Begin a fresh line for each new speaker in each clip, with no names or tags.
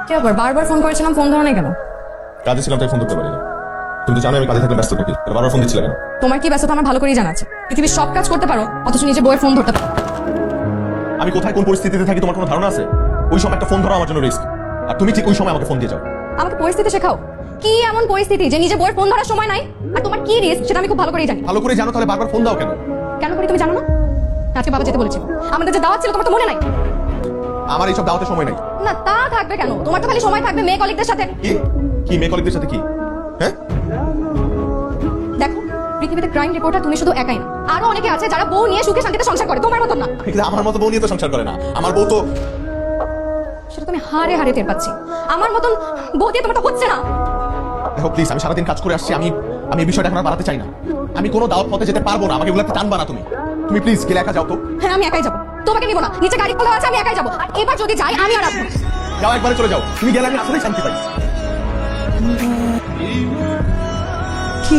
কি ব্যাপার, বারবার ফোন করেছিলাম, ফোন ধরো না কেন?
কাজে ছিলাম তাই ফোন করতে পারি না। তুমি তো জানো আমি কাজে থাকলে ব্যস্ত থাকি, বারবার ফোন দিচ্ছিলে কেন?
তোমার কি ব্যস্ততা আমার ভালো করেই জানা আছে। পৃথিবীর সব কাজ করতে পারো, অথচ নিজে বইয়ের ফোন ধরতে পারো।
আমি কোথায় কোন পরিস্থিতিতে থাকি তোমার কোনো ধারণা আছে? ওই সময় একটা ফোন ধরা আমার জন্য রিস্ক, আর তুমি ঠিক ওই সময় আমাকে ফোন দিয়ে যাও।
আমাকে পরিস্থিতি শেখাও। কি এমন পরিস্থিতি যে নিজে বইয়ের ফোন ধরার সময় নাই? আর তোমার কি রিস্ক সেটা আমি খুব ভালো করেই জানি।
ভালো করে জানো, তাহলে বারবার ফোন দাও কেন?
কেন করি তুমি জানো না? আজকে বাবা যেতে বলেছিল, আমাদের যে দাওয়াত ছিল তোমার তো মনে নাই?
আমার এইসব দাওয়াতের সময় নাই।
না তা থাকবে কেন, তোমার তো খালি সময় থাকবে মেয়ে কলিগদের সাথে।
কি কি মেয়ে কলিগদের সাথে কি? হ্যাঁ
দেখো, পৃথিবীতে ক্রাইম রিপোর্টার তুমি শুধু একাই না, আরো অনেকে আছে যারা বউ নিয়ে সুখে শান্তিতে সংসার করে, তোমার মত না।
কিন্তু আমার মতো বউ নিয়ে তো সংসার করে না। আমার বউ তো,
সেটা তুমি হারে হারে টের পাচ্ছি। আমার মতন বউ দিয়ে তোমার তো হচ্ছে না।
দেখো প্লিজ, আমি সারাদিন কাজ করে আসছি, আমি এই বিষয়টা এখন আর বাড়াতে চাই না। আমি কোনো দাওয়াত পথে যেতে পারবো না, আমাকে এগুলোতে টানবা না তুমি। তুমি প্লিজ গেলে একা যাও তো।
হ্যাঁ আমি একাই যাবো, তোমাকে নিব না। নিচে গাড়ি খোলা আছে, আমি একাই যাবো। আর এবার যদি যাই আমি আর আসবো না।
যাও, একবারে চলে যাও। তুমি গেলে আমি আসলেই শান্তি পাই।
কি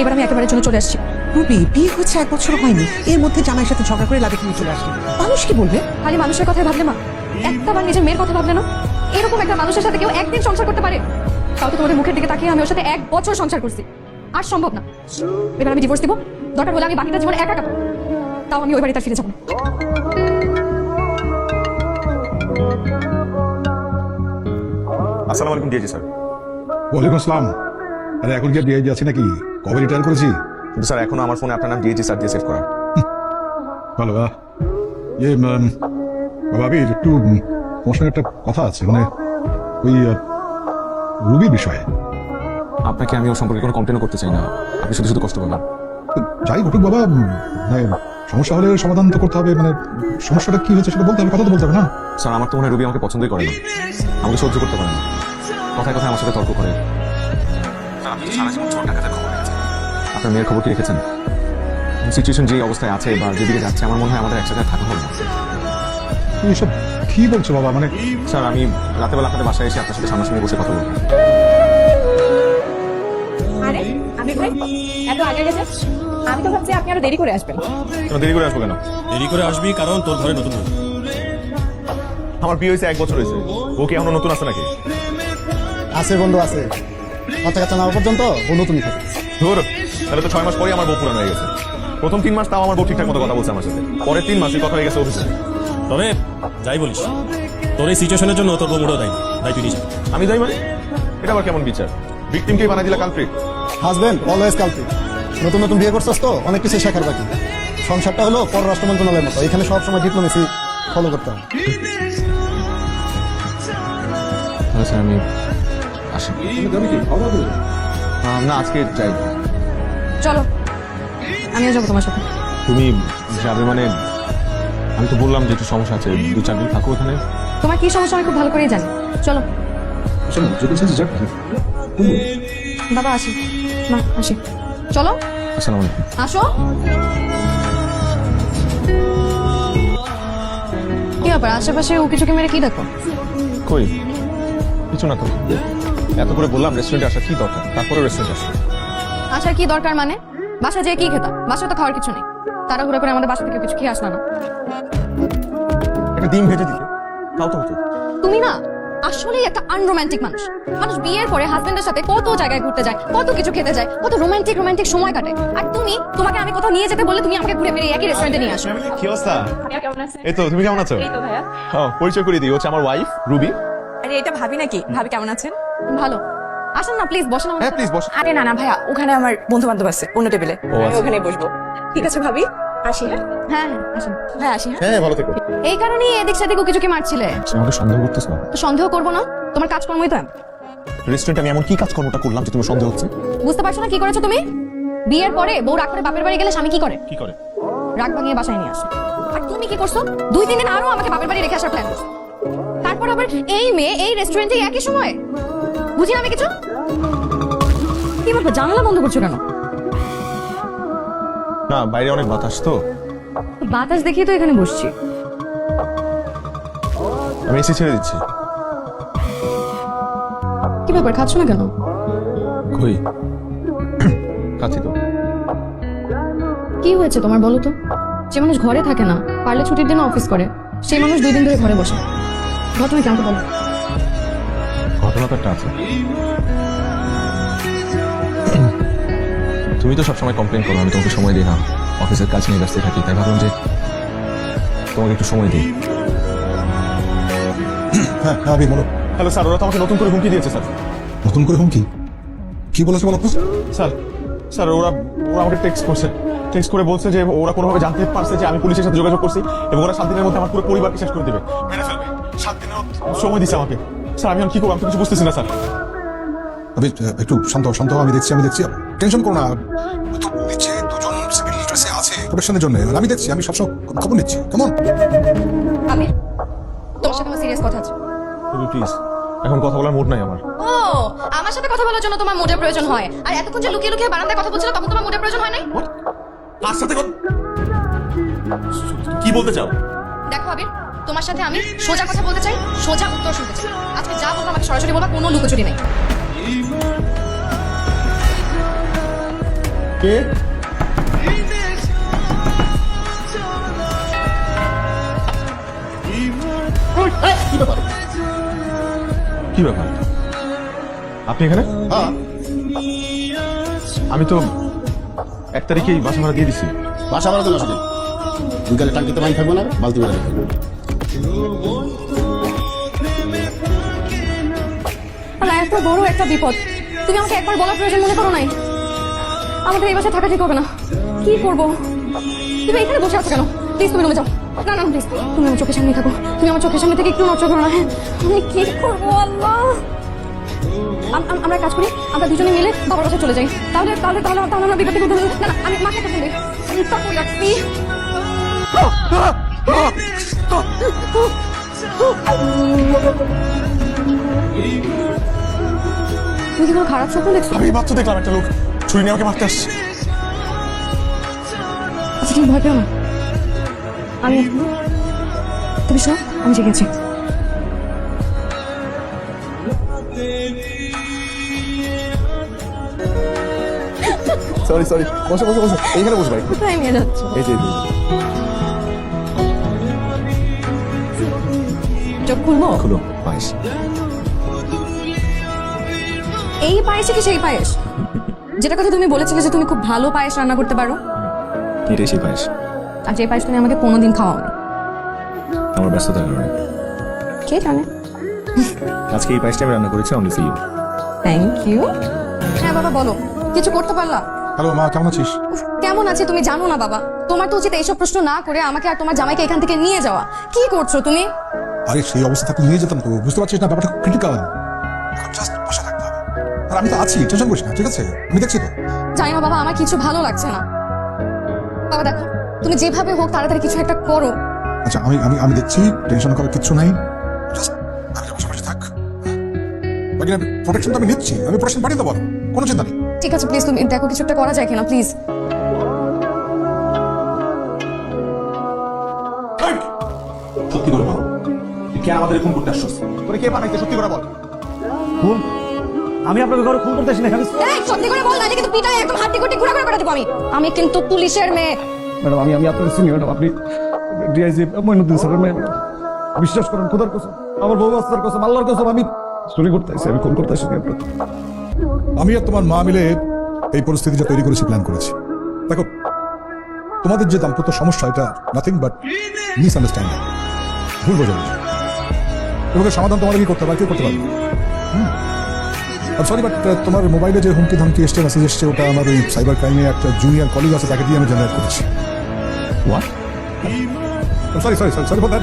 এবার আমি একেবারে জন্য চলে আসছি।
রুবি, বিয়ে হচ্ছে 1 বছর হয়নি, এর মধ্যে জামাইয়ের সাথে ঝগড়া করে লাভে তুমি চলে আসলে, মানুষ কি বলবে?
খালি মানুষের কথাই ভাবলে মা, একটাবার নিজের মেয়ের কথা ভাবলে না? এরকম একটা মানুষের সাথে কেউ একদিন সংসার করতে পারে? তাও তো তোমাদের মুখের দিকে তাকিয়ে আমি ওর সাথে 1 বছর সংসার করছি। আর সম্ভব না। এবার আমি ডিভোর্স দিব, দরকার হলে আমি বাকিটা জীবন একা কাটাবো। তাও আমি ওই বাড়িতে আর ফিরে যাবো না।
আসসালামু আলাইকুম ডিআইজি স্যার।
ওয়ালাইকুম আসসালাম। আরে এখন কি ডিআইজি আছে নাকি? কবে রিটায়ার করেছি?
কিন্তু স্যার এখনো আমার ফোনে আপনার নাম ডিআইজি স্যার দিয়ে সেভ করা।
ভালো ইয়ে ভাবি, একটু তোমার সঙ্গে একটা কথা আছে, মানে ওই রুবির বিষয়ে।
আপনাকে আমি ওর সম্পর্কে কোনো কমপ্লেন করতে চাই না, আপনি শুধু শুধু কষ্ট পাবেন।
যাই ঘটুক বাবা, মানে সমস্যা হলে সমাধান তো করতে হবে, মানে সমস্যাটা কি হচ্ছে সেটা বলতে হবে, কথা তো বলতে হবে না?
স্যার আমার তো মনে হয় রুবি আমাকে পছন্দই করে না, আমাকে সহ্য করতে পারে না, কথায় কথায় আমার সাথে তর্ক করে। আপনার মেয়ের খবর কি রেখেছেন? সিচুয়েশন যে অবস্থায় আছে বা যেদিকে যাচ্ছে, আমার মনে হয় আমাদের একসাথে থাকা হবে না।
তুমি এসব কি বলছো বাবা? মানে
স্যার আমি রাতেবেলা আপনাদের বাসায় এসে আপনার সাথে সামনাসামনি বসে কথা বলবো।
আরে আমি ভাই এত আগে গেছে, আমি তো ভাবছি আপনি আরো দেরি করে আসবেন।
কেন দেরি করে আসবো কেন?
দেরি করে আসবি কারণ তোর ঘরে নতুন বউ।
আমার বিয়ে হয়েছে 1 বছর হয়েছে, ও কি এখনো নতুন আছে নাকি?
আছে বন্ধু আছে, বাচ্চা কাচ্চা না হওয়া পর্যন্ত ও নতুনই থাকে।
ধর, তাহলে তো 6 মাস পরেই আমার বউ পুরানো হয়ে গেছে। প্রথম 3 মাস তাও আমার বউ ঠিকঠাক মতো কথা বলছে আমার সাথে, পরের 3 মাসে কথা হয়ে গেছে অফিসে।
তবে যাই বলিস, তোর এই সিচুয়েশনের জন্য তোর বউ মোটেও দেয় না, তাই তুই নিজে।
আমি যাই মানে? এটা আবার কেমন বিচার? ভিকটিমকেই বানাই দিলা কালপ্রিট।
Husband always culprit. নতুন নতুন বিয়ে করছস তো অনেক কিছু শেখার বাকি। সংসারটা হলো পররাষ্ট্র মন্ত্রণালয়ের মতো, এখানে সবসময় ডিপ্লোমেসি ফলো করতে হবে।
স্যার আমি আসি। না আজকে যাই।
চলো আমিও যাবো তোমার সাথে।
তুমি যাবে মানে? আমি তো বললাম যে একটু সমস্যা আছে, 2-4 দিন থাকো ওখানে।
তোমার কি সমস্যা আমি খুব ভালো করেই জানি। চলো বাবা, আসি মা, আসি। চলো
আসসালামু আলাইকুম।
আসো। কি ব্যাপার, আশেপাশে ও কিছুকে মেরে কি দেখো?
কই কিছু না তো, এত করে বললাম রেস্টুরেন্টে আসা কি দরকার, তারপরে রেস্টুরেন্টে আসা।
আসার কি দরকার মানে? বাসা যেয়ে কি খেতা? বাসায় তো খাওয়ার কিছু নেই। তাড়াহুড়া করে আমাদের বাসা থেকে কিছু খেয়ে আসলা না।
একটা ডিম ভেজে দিতে তাও তো হতো।
তুমি না আসলেই একটা আনরোমান্টিক মানুষ। মানুষ বিয়ের পরে হাজবেন্ডের সাথে কত জায়গায় ঘুরতে যায়, কত কিছু খেতে যায়, কত রোমান্টিক সময় কাটে। আর তোমাকে আমি কোথাও নিয়ে যেতে বললে তুমি আমাকে ঘুরে ফিরে একই রেস্টুরেন্টে নিয়ে আসো।
কি অবস্থা? এই তো, তুমি কেমন আছো? পরিচয় করিয়ে দিই, হচ্ছে আমার ওয়াইফ রুবি।
আরে এটা ভাবি নাকি? ভাবি কেমন আছেন?
ভালো। আসেন না প্লিজ, বসেন।
হ্যাঁ প্লিজ বস।
আরে না না ভাইয়া, ওখানে আমার বন্ধু বান্ধব আছে অন্য টেবিলে, আমি ওখানে বসবো। ঠিক আছে ভাবি, আসি। হ্যাঁ
হ্যাঁ হ্যাঁ আসেন।
হ্যাঁ আসি।
হ্যাঁ ভালো থেকো।
এই কারণেই এদিক সেদিক কিছুকে মারছিলে।
আমাকে সন্দেহ করতেছ না?
তো সন্দেহ করবো না, তোমার কাজকর্মই তো।
রেস্টুরেন্টে আমি এমন কি কাজকর্মটা করলাম যে তুমি সন্দেহ হচ্ছে?
বুঝতে পারছো না কি করেছো তুমি? বিয়ের পরে বউ রাগ করে বাপের বাড়ি গেলে স্বামী কি করে?
কি করে?
রাগ ভাঙিয়ে বাসায় নিয়ে আসে। আর তুমি কি করছো? 2-3 দিন আরো আমাকে বাপের বাড়ি রেখে আসার প্ল্যান করছো। তারপর আবার এই মেয়ে এই রেস্টুরেন্টে একই সময়। বুঝি না আমি কিছু। কি ব্যাপার, জানালা বন্ধ করছো কেন?
না বাইরে অনেক বাতাস তো।
বাতাস দেখি তো এখানে বসছি।
আমি এসি ছেড়ে দিচ্ছি।
কি ব্যাপার, খাচ্ছ না কেন?
কই খাচ্ছি তো।
কি হয়েছে তোমার বলো তো? যে মানুষ ঘরে থাকে না, পারলে ছুটির দিনে অফিস করে, সেই মানুষ 2 দিন ধরে ঘরে বসে। ঘটনা কি আমাকে বলো।
ঘটনা তো একটা আছে। তুমি তো সবসময় কমপ্লেন করো আমি তোমাকে সময় দিই না, অফিসের কাজ নিয়ে ব্যস্ত থাকি, তাই ভাবলাম যে তোমাকে একটু সময় দিই।
হ্যাঁ হ্যাঁ আবির বলো।
হ্যালো স্যার, ওরা তো আমাকে নতুন করে হুমকি দিয়েছে স্যার।
নতুন করে হুমকি কি বলেছে বলো তো?
স্যার স্যার ওরা ওরা আমাকে টেক্সট করছে, টেক্সট করে বলছে যে ওরা কোনোভাবে জানতে পারছে যে আমি পুলিশের সাথে যোগাযোগ করছি এবং ওরা 7 দিনের মধ্যে আমার পুরো পরিবারকে শেষ করে দেবে, মেরে ফেলবে। 7 দিনের সময় দিছে আমাকে। স্যার আমি এখন কি করবো, আমি তো কিছু বুঝতেছি না স্যার।
আবির একটু শান্ত শান্ত হও, আমি দেখছি টেনশন করো না। তো নিচে দুজন সিভিল ড্রেসে আছে প্রোটেকশনের জন্য, আর আমি দেখছি, আমি সবসময় খবর নিচ্ছি। কেমন?
আমি তোমার সাথে আমার সিরিয়াস কথা আছে।
তুমি প্লিজ, এখন কথা বলার মুড নাই আমার।
ও, আমার সাথে কথা বলার জন্য তোমার মুডের প্রয়োজন হয়, আর এতক্ষণ যে লুকিয়ে লুকিয়ে বারান্দায় কথা বলছিল তখন তোমার মুডের প্রয়োজন হয় নাই?
আর সাথে কি বলতে চাও?
দেখো আবির, তোমার সাথে আমি সোজা কথা বলতে চাই, সোজা উত্তর শুনতে চাই। আজকে যা বলবো আমাকে সরাসরি বলবা, কোনো লুকোচুরি নেই।
কে? কি ব্যাপার আপনি এখানে?
হ্যাঁ,
আমি তো 1 তারিখেই বাসা ভাড়া দিয়ে দিছি।
বাসা ভাড়া তো না সেদিন বিকালে টাঙ্কিতে পানি থাকবে না, বালতি বেড়ে থাকবে।
আল্লাহ, এত বড় একটা বিপদ তুমি আমাকে একবার বলার প্রয়োজন মনে করো নাই? আমাদের এই বাসায় থাকা ঠিক হবে না। কি করবো? তুমি এখানে বসে আছো কেন? প্লিজ তুমি রুমে যাও। না না প্লিজ, তুমি আমার চোখের সামনে থাকো। তুমি আমার চোখের সামনে থেকে একটু নষ্ট করো না। হ্যাঁ, আমি কি করবো আল্লাহ? আমরা কাজ করি, আমরা দুজনে মিলে বাবার বাসায় চলে যাই। তাহলে তাহলে তাহলে তাহলে আমরা বিপদে পড়বো না। না আমি মাকে ফোন দিই, আমি তা করে রাখছি। তুমি কি কোনো খারাপ স্বপ্ন দেখছো?
আমি মাত্র দেখলাম একটা লোক ছুরি নিয়ে আমাকে মারতে আসছে।
আচ্ছা তুমি ভয় পেও না, আমি তুমি শোনো, আমি জেগেছি।
সরি সরি, বসো বসো বসো, এইখানে বসো ভাই।
কোথায় নিয়ে যাচ্ছ?
এই যে
চোখ খুলবো?
খুলো পায়েস।
এই পায়েসে কি সেই পায়েস যেটা কথা তুমি বলেছিলে যে তুমি খুব ভালো পায়েস রান্না করতে পারো?
এটাই সেই পায়েস।
আর যে পায়েস তুমি আমাকে কোনোদিন খাওয়াওনি।
আমার ব্যস্ততার কারণে।
কে জানে?
আজকে এই পায়েসটা আমি রান্না করেছি only for you.
Thank you. হ্যাঁ বাবা বলো, কিছু করতে পারলা?
হ্যালো মা, কেমন আছিস?
উফ, কেমন আছে তুমি জানো না বাবা? তোমার তো উচিত এইসব প্রশ্ন না করে আমাকে আর তোমার জামাইকে এখান থেকে নিয়ে যাওয়া। কি করছো তুমি?
আরে সেই অবস্থা থাকলে নিয়ে যেতাম তো, বুঝতে পারছিস না ব্যাপারটা ক্রিটিক্যাল। জাস্ট বসে থাকতে হবে। আর আমি তো আছি, টেনশন করিস না, ঠিক আছে? আমি দেখছি তো।
জানি না বাবা, আমার কিছু ভালো লাগছে না। বাবা দেখো, তুমি যেভাবে হোক তাড়াতাড়ি কিছু একটা করো।
আচ্ছা আমি আমি আমি দেখছি, টেনশন করার কিচ্ছু নাই। জাস্ট আমি বসে বসে থাক। বাকি প্রোটেকশন তো আমি নিচ্ছি, আমি প্রোটেকশন বাড়িয়ে দেবো, কোনো চিন্তা নেই।
ঠিক আছে প্লিজ তুমি দেখো কিছু একটা করা যায় কিনা প্লিজ।
সত্যি করে বল, তুই কে আমাদের খুন করতে আসছিস? তোরে কে বানাইতে? সত্যি করে বল।
খুন? আমি আপনাকে কারো খুন করতে আসি না।
এই সত্যি করে বল, নাহলে কিন্তু পিটায় একদম হাড্ডি কুটি গুঁড়া করে দেবো আমি। আমি কিন্তু পুলিশের মেয়ে।
ম্যাডাম আমি আপনার সিনিয়র ম্যাডাম, আপনি ডিআইজি মঈনুদ্দিন স্যারের মেয়ে। বিশ্বাস করেন খোদার কসম, আমার বউ আস্তার কসম, আল্লাহর কসম, আমি চুরি করতে আসি, আমি খুন করতে আসি।
আমি আর তোমার মা মিলে এই পরিস্থিতিটা তৈরি করেছি, প্ল্যান করেছি। দেখো, তোমাদের যে দাম্পত্য সমস্যা, এটা নাথিং বাট মিসআন্ডারস্ট্যান্ডিং, ভুল বোঝাবুঝি। এগুলোর সমাধান তোমাদের কি করতে পারবে? কেউ করতে পারবে না। সরি বাট তোমার মোবাইলে যে হুমকি ধমকি এসছে, মেসেজ এসছে, ওটা আমার ওই সাইবার ক্রাইমে একটা জুনিয়র কলিগ আছে, তাকে দিয়ে আমি জেনারেট করেছি।
What?
Sorry sorry sorry sorry for that.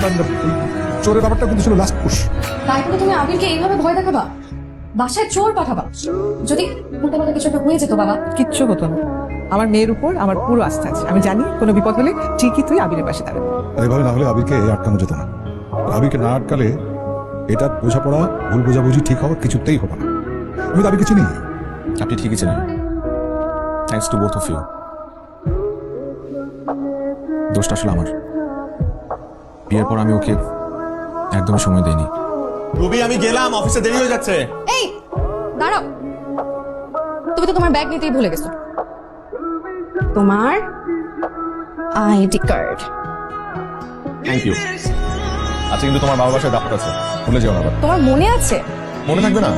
চোরের ব্যাপারটা কিন্তু ছিল লাস্ট পুশ।
তাই বলে তুমি আবিরকে এইভাবে ভয় দেখাবা? বাসায় চোর পাঠাবা? যদি বলতে পারলে কিছু একটা হয়ে যেত বাবা।
কিচ্ছু হতো না। আমার মেয়ের উপর আমার পুরো আস্থা আছে। আমি জানি কোনো বিপদ হলে ঠিকই তুই আবিরের পাশে দাঁড়াবি।
এইভাবে না হলে আবিরকে আটকানো যেত না। আবিরকে না আটকালে এটা বোঝাপড়া, ভুল বোঝাবুঝি ঠিক হওয়া কিছুতেই হবে না। আমি তো আবিরকে চিনি।
আপনি ঠিকই ছিলেন। Thanks to both of you. দোষটা আসলে আমার। বিয়ের পর আমি ওকে একদমই সময় দেইনি। রবি আমি গেলাম, অফিসে দেরি হয়ে যাচ্ছে।
এই দাঁড়াও, তুমি তো তোমার ব্যাগ নিতেই ভুলে গেছো। তোমার আইডি কার্ড।
Thank you. আচ্ছা কিন্তু তোমার বাবার বাসায় দাপট আছে, ভুলে যেও না আবার।
তোমার মনে আছে
মনে থাকবে না?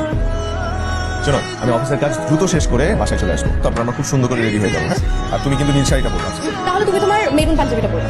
শোনো, আমি অফিসের কাজ দ্রুত শেষ করে বাসায় চলে আসবো, তারপর আমরা খুব সুন্দর করে রেডি হয়ে যাবো, হ্যাঁ? আর তুমি কিন্তু নীল শাড়িটা পরবে।
তাহলে তুমি তোমার মেরুন পাঞ্জাবিটা পরো।